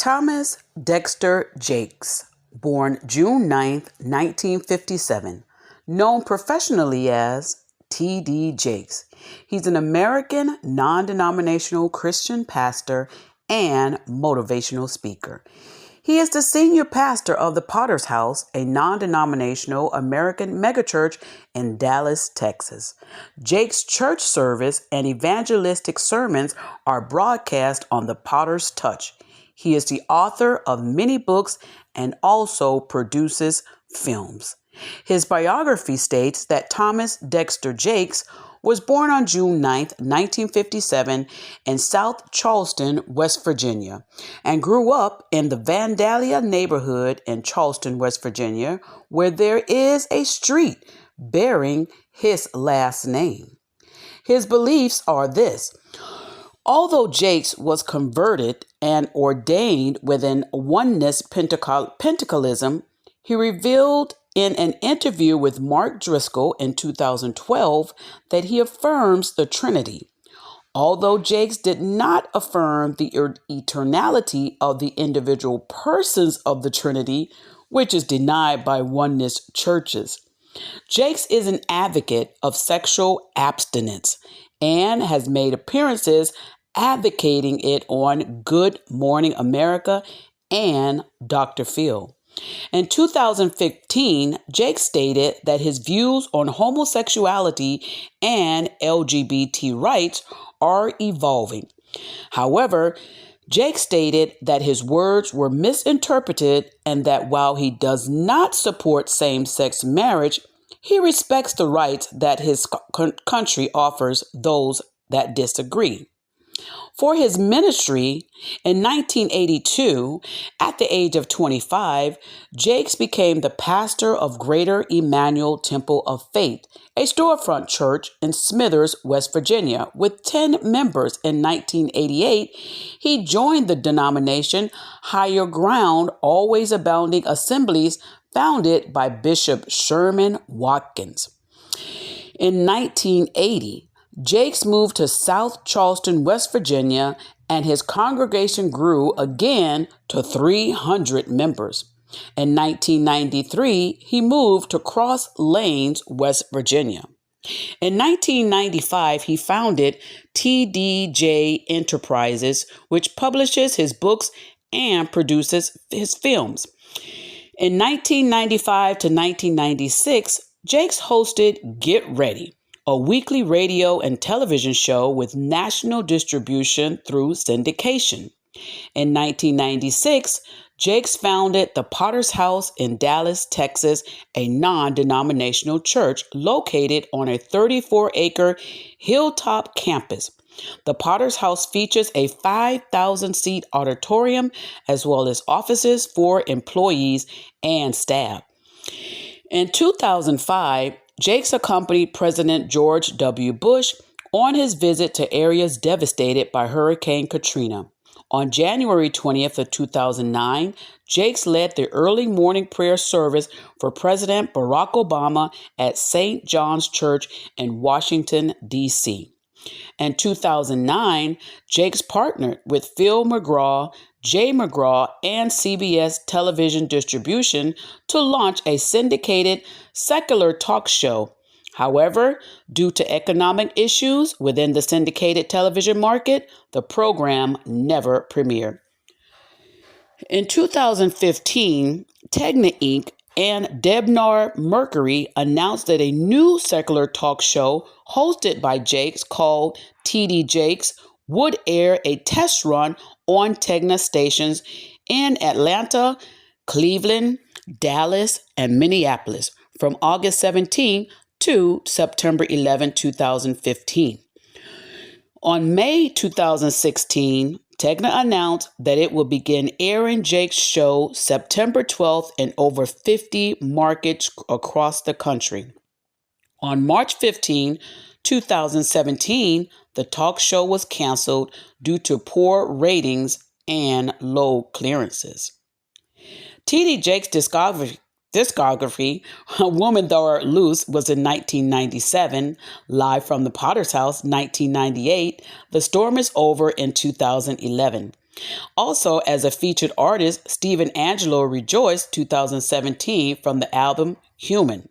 Thomas Dexter Jakes, born June 9th, 1957, known professionally as T.D. Jakes. He's an American non-denominational Christian pastor and motivational speaker. He is the senior pastor of the Potter's House, a non-denominational American megachurch in Dallas, Texas. Jake's church service and evangelistic sermons are broadcast on the Potter's Touch. He is the author of many books and also produces films. His biography states that Thomas Dexter Jakes was born on June 9, 1957, in South Charleston, West Virginia, and grew up in the Vandalia neighborhood in Charleston, West Virginia, where there is a street bearing his last name. His beliefs are this. Although Jakes was converted and ordained within Oneness Pentecostalism, he revealed in an interview with Mark Driscoll in 2012 that he affirms the Trinity. Although Jakes did not affirm the eternality of the individual persons of the Trinity, which is denied by Oneness churches, Jakes is an advocate of sexual abstinence and has made appearances advocating it on Good Morning America and Dr. Phil. In 2015, Jake stated that his views on homosexuality and LGBT rights are evolving. However, Jake stated that his words were misinterpreted and that while he does not support same-sex marriage, he respects the rights that his country offers those that disagree. For his ministry, in 1982, at the age of 25, Jakes became the pastor of Greater Emmanuel Temple of Faith, a storefront church in Smithers, West Virginia. With 10 members in 1988, he joined the denomination Higher Ground Always Abounding Assemblies, founded by Bishop Sherman Watkins. In 1980, Jakes moved to South Charleston, West Virginia, and his congregation grew again to 300 members. In 1993, he moved to Cross Lanes, West Virginia. In 1995, he founded TDJ Enterprises, which publishes his books and produces his films. In 1995 to 1996, Jakes hosted Get Ready, a weekly radio and television show with national distribution through syndication. In 1996, Jakes founded the Potter's House in Dallas, Texas, a non-denominational church located on a 34-acre hilltop campus. The Potter's House features a 5,000-seat auditorium as well as offices for employees and staff. In 2005, Jakes accompanied President George W. Bush on his visit to areas devastated by Hurricane Katrina. On January 20th of 2009, Jakes led the early morning prayer service for President Barack Obama at St. John's Church in Washington, D.C. In 2009, Jakes partnered with Phil McGraw, Jay McGraw, and CBS Television Distribution to launch a syndicated secular talk show. However, due to economic issues within the syndicated television market, the program never premiered. In 2015, Tegna Inc. and Debnar Mercury announced that a new secular talk show hosted by Jakes called TD Jakes would air a test run on Tegna stations in Atlanta, Cleveland, Dallas, and Minneapolis from August 17 to September 11, 2015. On May 2016, Tegna announced that it will begin airing Jakes' show September 12th in over 50 markets across the country. On March 15, 2017, the talk show was canceled due to poor ratings and low clearances. T.D. Jakes' discography, A Woman Thou Art Loose, was in 1997, Live from the Potter's House, 1998, The Storm is Over in 2011. Also, as a featured artist, Stephen Angelo rejoiced 2017 from the album Human.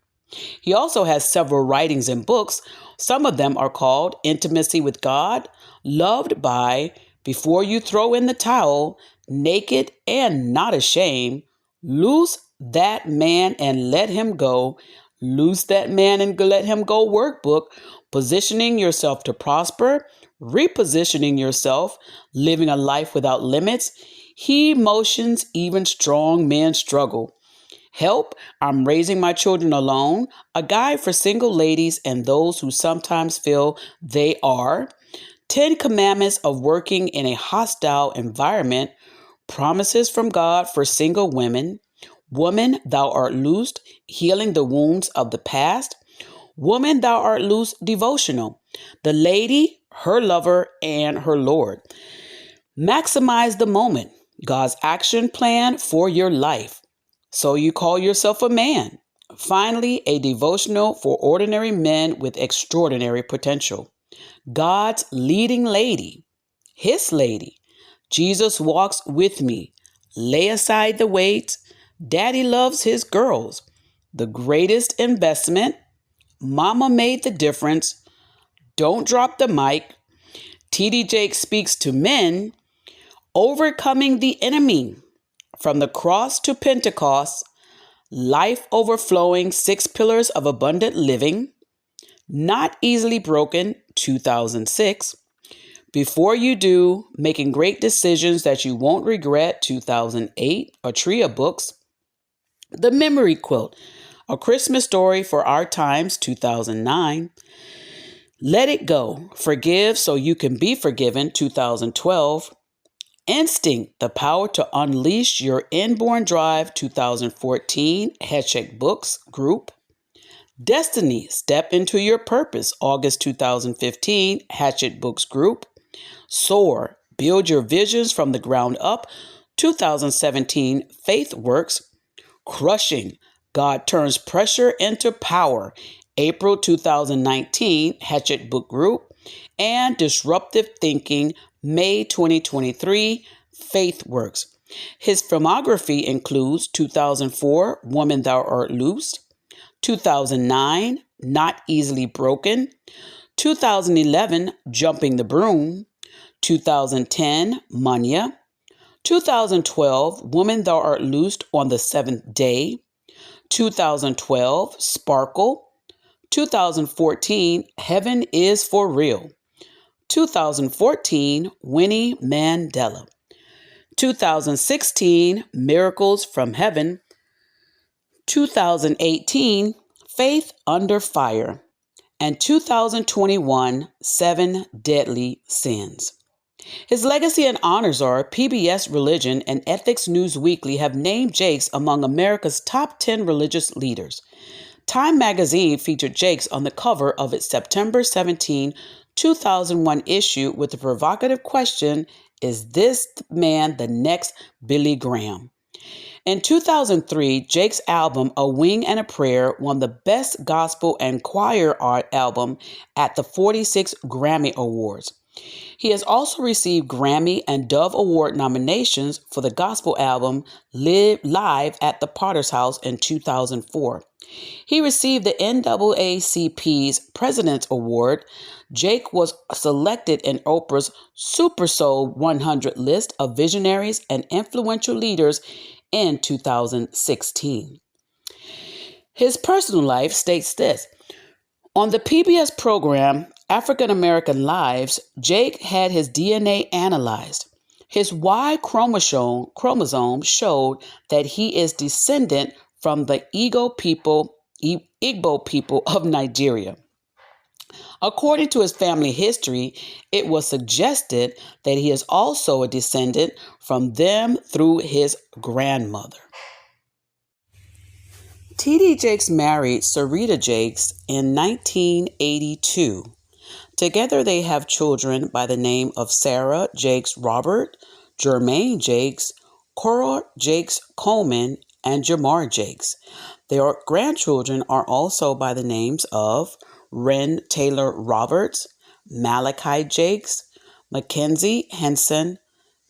He also has several writings and books. Some of them are called Intimacy with God, Loved by, Before You Throw in the Towel, Naked and Not Ashamed, Loose That Man and Let Him Go, Loose That Man and Let Him Go Workbook, Positioning Yourself to Prosper, Repositioning Yourself, Living a Life Without Limits, He Motions Even Strong Men Struggle. Help, I'm Raising My Children Alone, a guide for single ladies and those who sometimes feel they are, 10 Commandments of Working in a Hostile Environment, Promises from God for Single Women, Woman, Thou Art Loosed, Healing the Wounds of the Past, Woman, Thou Art Loosed devotional, The Lady, Her Lover, and Her Lord. Maximize the moment, God's action plan for your life. So you call yourself a man. Finally, a devotional for ordinary men with extraordinary potential. God's leading lady, His lady. Jesus walks with me. Lay aside the weight. Daddy loves his girls. The greatest investment. Mama made the difference. Don't drop the mic. T.D. Jakes speaks to men. Overcoming the enemy. From the cross to Pentecost. Life overflowing, 6 pillars of abundant living. Not easily broken, 2006. Before You Do, Making Great Decisions That You Won't Regret, 2008, a trio of books. The Memory Quilt, A Christmas Story for Our Times, 2009. Let It Go, Forgive So You Can Be Forgiven, 2012. Instinct, The Power to Unleash Your Inborn Drive, 2014, Headcheck Books Group. Destiny, Step Into Your Purpose, August 2015, Hatchet Books Group. Soar, Build Your Visions from the Ground Up, 2017, Faith Works. Crushing, God Turns Pressure into Power, April 2019, Hatchet Book Group. And Disruptive Thinking, May 2023, Faith Works. His filmography includes 2004, Woman Thou Art Loosed, 2009, Not Easily Broken, 2011, Jumping the Broom, 2010, Munya, 2012, Woman Thou Art Loosed on the Seventh Day, 2012, Sparkle, 2014, Heaven is for Real, 2014, Winnie Mandela, 2016, Miracles from Heaven, 2018, Faith Under Fire, and 2021, 7 Deadly Sins. His legacy and honors are PBS Religion and Ethics News Weekly have named Jakes among America's top 10 religious leaders. Time magazine featured Jakes on the cover of its September 17, 2001 issue with the provocative question, is this man the next Billy Graham? In 2003, Jakes' album A Wing and a Prayer won the Best Gospel and Choir Art Album at the 46 Grammy Awards. He has also received Grammy and Dove Award nominations for the gospel album Live at the Potter's House in 2004. He received the NAACP's President's Award. Jake was selected in Oprah's Super Soul 100 list of visionaries and influential leaders in 2016. His personal life states this. On the PBS program African American Lives, Jake had his DNA analyzed. His Y chromosome showed that he is descendant from the Igbo people of Nigeria. According to his family history, it was suggested that he is also a descendant from them through his grandmother. T.D. Jakes married Sarita Jakes in 1982. Together they have children by the name of Sarah Jakes Robert, Jermaine Jakes, Cora Jakes Coleman, and Jamar Jakes. Their grandchildren are also by the names of Ren Taylor Roberts, Malachi Jakes, Mackenzie Henson,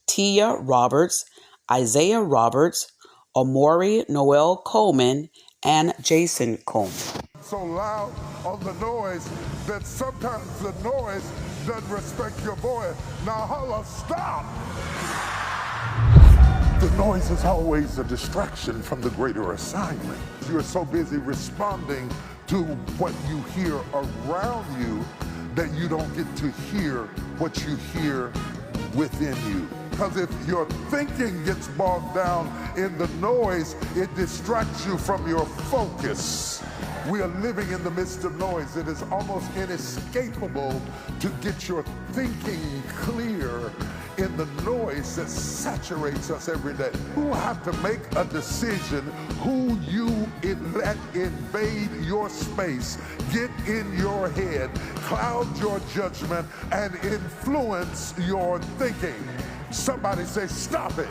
Tia Roberts, Isaiah Roberts, Amori Noel Coleman, and Jason Coleman. So loud on the noise that sometimes the noise doesn't respect your voice. Now holla, stop! The noise is always a distraction from the greater assignment. You're so busy responding to what you hear around you that you don't get to hear what you hear within you. Because if your thinking gets bogged down in the noise, it distracts you from your focus. We are living in the midst of noise. It is almost inescapable to get your thinking clear in the noise that saturates us every day. You will have to make a decision who you let invade your space, get in your head, cloud your judgment, and influence your thinking. Somebody say, stop it.